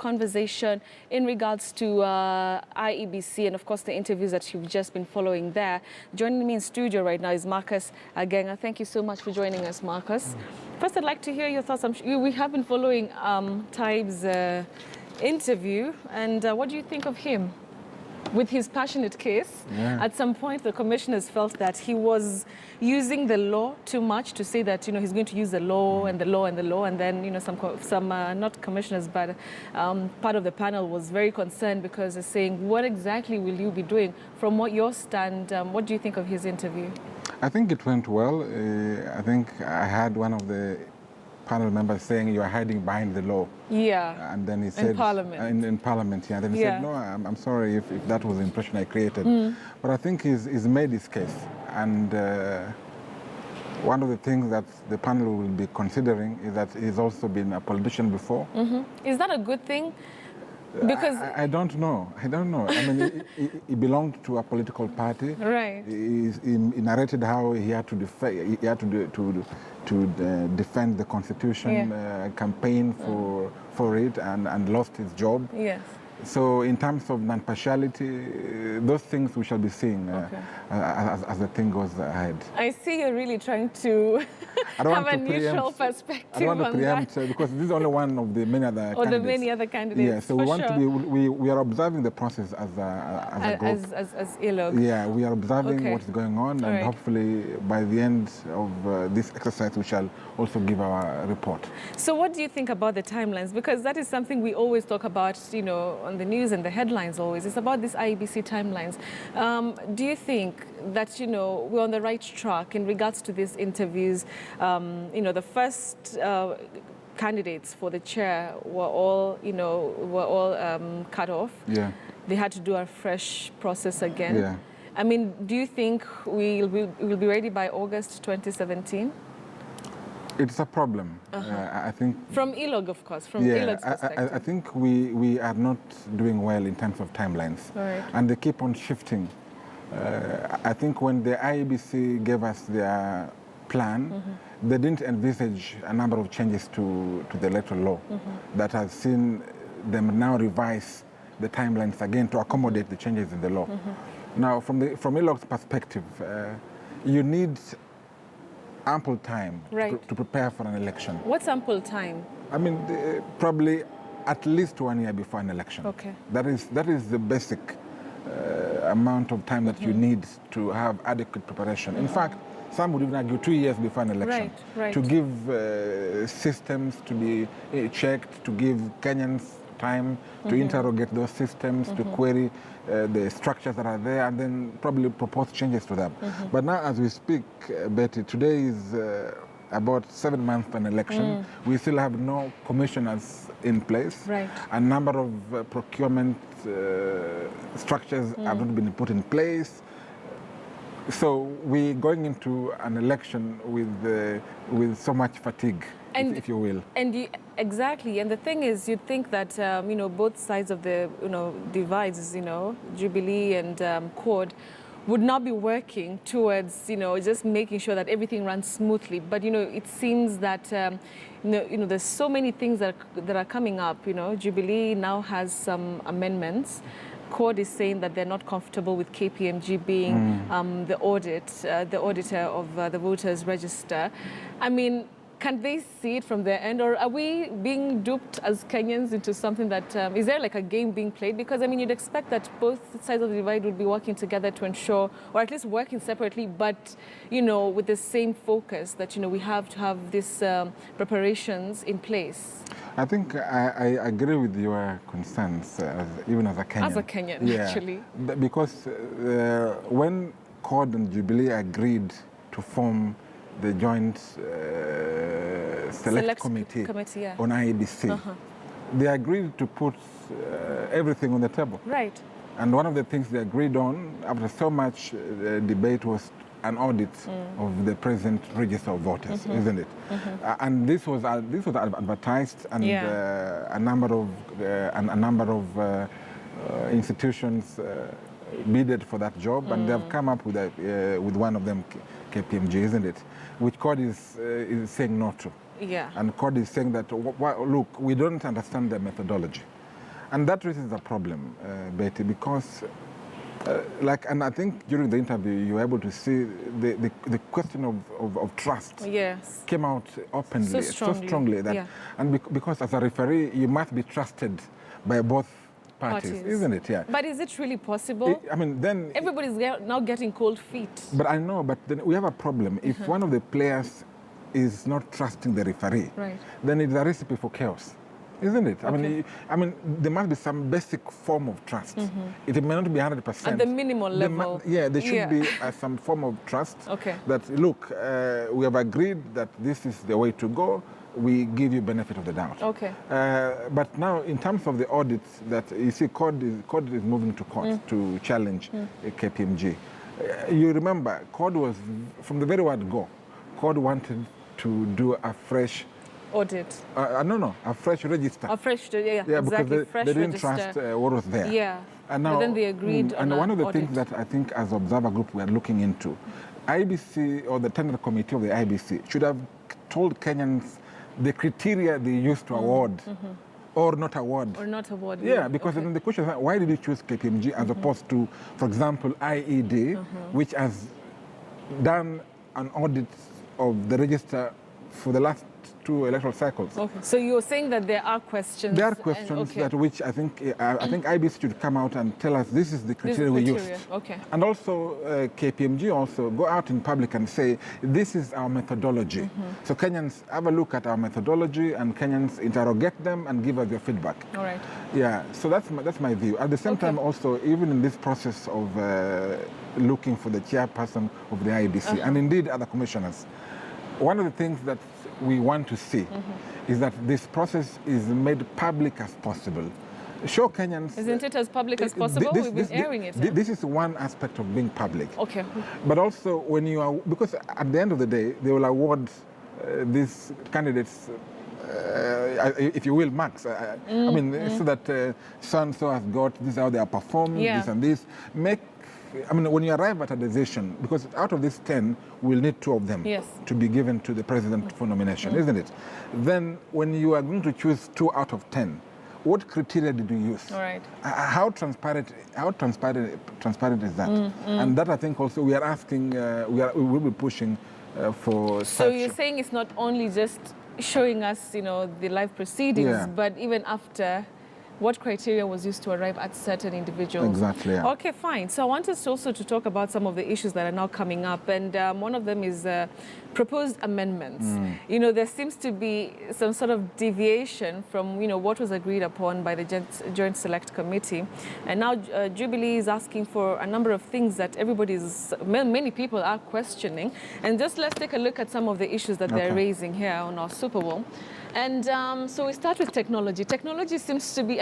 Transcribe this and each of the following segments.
conversation in regards to IEBC and, of course, the interviews that you've just been following there. Joining me in studio right now is Marcus Agenga. Thank you so much for joining us, Marcus. First, I'd like to hear your thoughts. We have been following Taib's interview, and what do you think of him? With his passionate case, at some point the commissioners felt that he was using the law too much to say that, he's going to use the law and the law and the law, and then, some not commissioners, but part of the panel was very concerned because they're saying, what exactly will you be doing? From what your stand, what do you think of his interview? I think it went well. I think I had one of the panel members saying you are hiding behind the law. Yeah. And then he said... In Parliament. In Parliament, yeah. Then he said, no, I'm sorry if that was the impression I created. But I think he's made his case. And one of the things that the panel will be considering is that he's also been a politician before. Is that a good thing? Because I don't know. I mean, he belonged to a political party. Right. He narrated how he had to defend the constitution, campaign for it, and lost his job. Yes. So in terms of non-partiality, those things we shall be seeing as the thing goes ahead. I see you're really trying to have a neutral perspective on that. I don't want to preempt because this is only one of the many other candidates. Or the many other candidates. Yeah, so we are observing the process as a group. As ILOG. Yeah, we are observing what's going on, and hopefully by the end of this exercise we shall also give our report. So what do you think about the timelines? Because that is something we always talk about, on the news and the headlines always. It's about these IEBC timelines. Do you think that, we're on the right track in regards to these interviews? The first candidates for the chair were all, cut off. Yeah. They had to do a fresh process again. Yeah. I mean, do you think we'll be ready by August 2017? It's a problem. I think from ILOG, of course, from ILOG's perspective. I think we are not doing well in terms of timelines, and they keep on shifting. I think when the IEBC gave us their plan, they didn't envisage a number of changes to the electoral law that has seen them now revise the timelines again to accommodate the changes in the law. Now, from ILOG's perspective, you need ample time to prepare for an election. What's ample time? I mean, probably at least 1 year before an election. Okay. That is the basic amount of time that you need to have adequate preparation. In fact, some would even argue 2 years before an election to give systems to be checked, to give Kenyans time to interrogate those systems, to query the structures that are there, and then probably propose changes to them. But now, as we speak, Betty, today is about 7 months for an election. We still have no commissioners in place. A number of procurement structures have not been put in place. So we're going into an election with so much fatigue, if you will. Exactly, and the thing is, you'd think that both sides of the divides, Jubilee and Quad, would not be working towards just making sure that everything runs smoothly. But it seems that there's so many things that are coming up. Jubilee now has some amendments. Quad is saying that they're not comfortable with KPMG being the auditor of the voters' register. I mean, can they see it from their end, or are we being duped as Kenyans into something that, is there like a game being played? Because, I mean, you'd expect that both sides of the divide would be working together to ensure, or at least working separately, but, with the same focus that, we have to have these preparations in place. I think I agree with your concerns, even as a Kenyan. As a Kenyan, actually. Because when CORD and Jubilee agreed to form the joint select committee on IEBC, they agreed to put everything on the table. Right. And one of the things they agreed on, after so much debate, was an audit of the present register of voters, isn't it? And this was advertised, and a number of institutions bidded for that job, and they've come up with one of them, KPMG, isn't it? Which CORD is saying no to. Yeah. And CORD is saying that, look, we don't understand the methodology. And that raises a problem, Betty, because and I think during the interview you were able to see the question of trust came out openly, so strongly that, and because as a referee you must be trusted by both parties, isn't it? Yeah. But is it really possible? I mean, then everybody's now getting cold feet. But I know, but then we have a problem. If one of the players is not trusting the referee, then it's a recipe for chaos, isn't it? Okay. I mean, there must be some basic form of trust. It may not be 100%. At the minimal level. There should be some form of trust. That look, we have agreed that this is the way to go. We give you benefit of the doubt. But now, in terms of the audits, that you see, COD is moving to court to challenge KPMG. You remember, COD was, from the very word go, COD wanted to do a fresh audit. No, a fresh register. A fresh, exactly. Because they didn't trust what was there. Yeah. And now, but then they agreed on and one of the audit. things that I think as Observer Group we are looking into, IEBC or the tender committee of the IEBC should have told Kenyans the criteria they used to award or not award. Or not award. Yeah, because then the question is, why did you choose KPMG as opposed to, for example, IED, which has done an audit of the register for the last 2 electoral cycles. So you're saying that there are questions. There are questions that which I think IEBC should come out and tell us this is the criteria we used. And also KPMG also go out in public and say this is our methodology. So Kenyans have a look at our methodology and Kenyans interrogate them and give us their feedback. All right. Yeah. So that's my view. At the same time, also even in this process of looking for the chairperson of the IEBC and indeed other commissioners, one of the things that we want to see is that this process is made public as possible. Show Kenyans... Isn't it as public as possible? We've been airing it. This is one aspect of being public. Okay. But also when you are... Because at the end of the day, they will award these candidates, if you will, marks. I mean, so that so-and-so has got, this is how they are performed, this and this. I mean, when you arrive at a decision, because out of these 10, we'll need 2 of them to be given to the president for nomination, isn't it? Then when you are going to choose 2 out of 10, what criteria did you use? All right. How transparent is that? And that I think also we are asking, we will be pushing for So you're saying it's not only just showing us, the live proceedings, but even after, what criteria was used to arrive at certain individuals? Exactly. Yeah. Okay, fine. So I want us also to talk about some of the issues that are now coming up, and one of them is proposed amendments. There seems to be some sort of deviation from what was agreed upon by the Joint Select Committee, and now Jubilee is asking for a number of things that many people are questioning. And just let's take a look at some of the issues that they're raising here on our Super Bowl. And so we start with technology. Technology seems to be,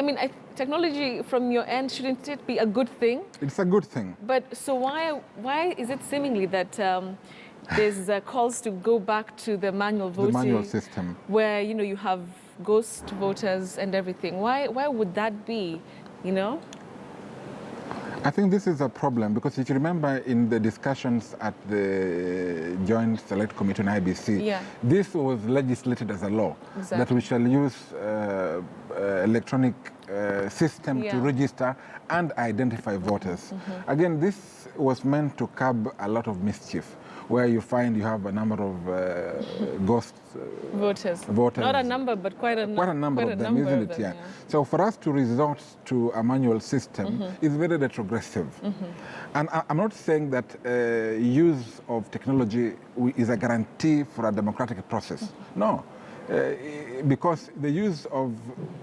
technology from your end, shouldn't it be a good thing? It's a good thing. But so why is it seemingly that there's calls to go back to the manual voting? The manual system. Where, you have ghost voters and everything. Why would that be, I think this is a problem because if you remember in the discussions at the Joint Select Committee on IEBC, this was legislated as a law that we shall use electronic system to register and identify voters. Again, this was meant to curb a lot of mischief, where you find you have a number of ghost voters. Not a number, but quite a number of them, isn't it? Yeah. So for us to resort to a manual system is very retrogressive. And I'm not saying that use of technology is a guarantee for a democratic process. No. Because the use of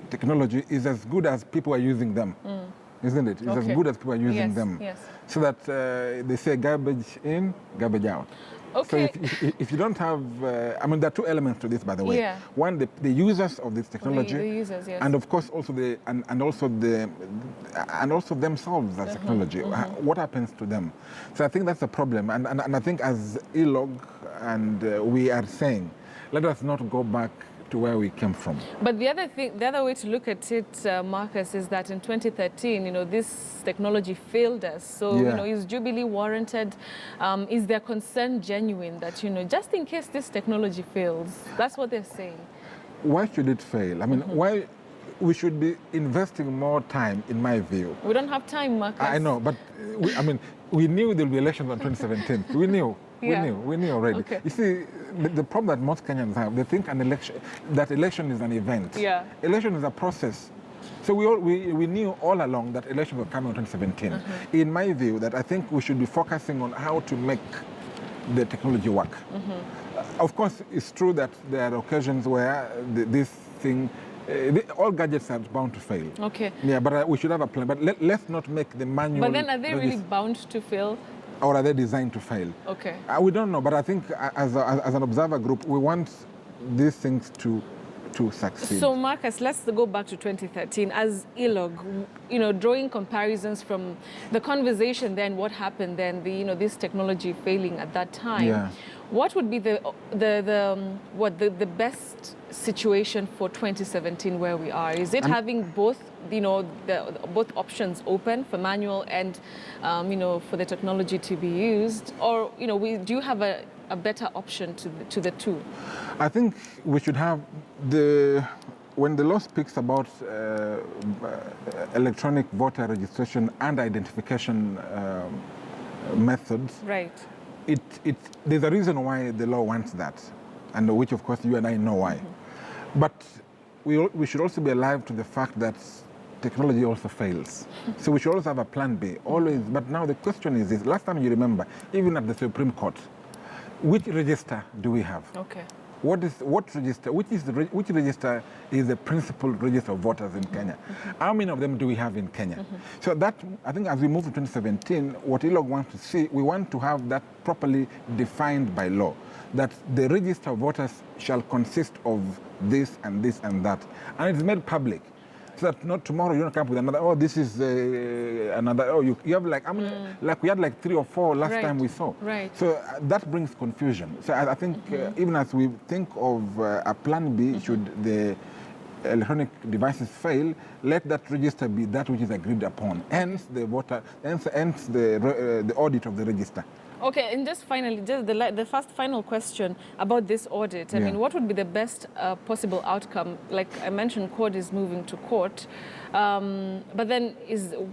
technology is as good as people are using them. Isn't it? It's as good as people are using them. So that they say garbage in, garbage out. Okay. So if you don't have, there are 2 elements to this, by the way. One, the users of this technology, the users, and of course also also themselves as technology. What happens to them? So I think that's a problem, and I think as ELOG and we are saying, let us not go back to where we came from. But the other way to look at it, Marcus, is that in 2013, this technology failed us. So, is Jubilee warranted? Is their concern genuine that, just in case this technology fails? That's what they're saying. Why should it fail? Why? we should be investing more time, in my view. We don't have time, Marcus. I know, but we knew there will be elections on 2017. We knew. Yeah. We knew already. Okay. You see, the problem that most Kenyans have, they think that election is an event. Yeah. Election is a process. So we knew all along that elections were coming in 2017. In my view, that I think we should be focusing on how to make the technology work. Of course, it's true that there are occasions where this thing, all gadgets are bound to fail. Okay. Yeah, but we should have a plan. But let's not make the manual. But then are they really bound to fail? Or are they designed to fail? Okay. We don't know, but I think as an observer group, we want these things to succeed. So Marcus, let's go back to 2013 as ILOG, drawing comparisons from the conversation then, what happened then, this technology failing at that time. Yeah. What would be the best situation for 2017 where we are? Is it having both, both options open for manual and, for the technology to be used, or do you have a better option to the two? I think we should have when the law speaks about electronic voter registration and identification methods, right? There's a reason why the law wants that, and which of course you and I know why. But we should also be alive to the fact that technology also fails. So we should also have a plan B, always. But now the question is this: last time you remember, even at the Supreme Court, which register do we have? Okay. Which register is the principal register of voters in Kenya? How many of them do we have in Kenya? So that, I think, as we move to 2017, what ILOG wants to see, we want to have that properly defined by law, that the register of voters shall consist of this and this and that, and it's made public. So that not tomorrow you don't come up with another, this is another, you have like, like we had like 3 or 4 last time we saw. Right. So that brings confusion. So I think even as we think of a plan B, should the electronic devices fail, let that register be that which is agreed upon. Hence the the audit of the register. Okay, and just finally, just the first final question about this audit. I mean, what would be the best possible outcome? Like I mentioned, court is moving to court, but then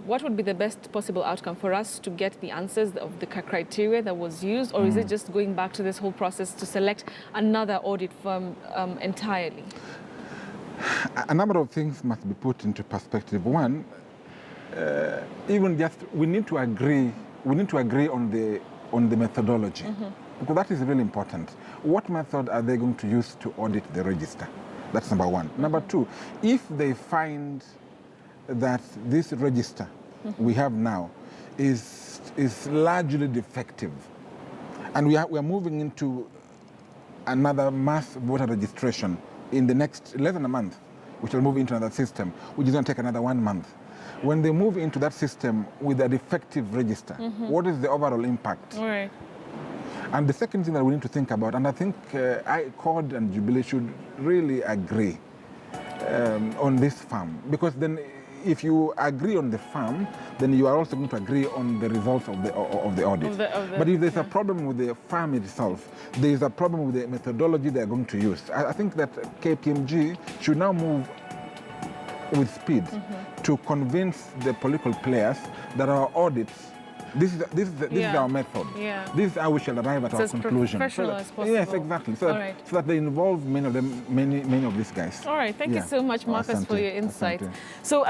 what would be the best possible outcome for us to get the answers of the criteria that was used, or is it just going back to this whole process to select another audit firm entirely? A number of things must be put into perspective. One, we need to agree on the methodology, because that is really important. What method are they going to use to audit the register? That's number one. Number two, if they find that this register we have now is largely defective, and we are moving into another mass voter registration in the next less than a month, which will move into another system, which is going to take another 1 month. When they move into that system with a defective register, what is the overall impact? All right. And the second thing that we need to think about, and I think CORD and Jubilee should really agree on this farm, because then if you agree on the farm, then you are also going to agree on the results of the audit. But if there's a problem with the farm itself, there is a problem with the methodology they are going to use. I think that KPMG should now move with speed to convince the political players that our audits, this is our method. Yeah. This is how we shall arrive at our conclusion. Professional as possible. Yes, exactly. So that they involve many of these guys. All right. Thank you so much, Marcus, for your insight. So.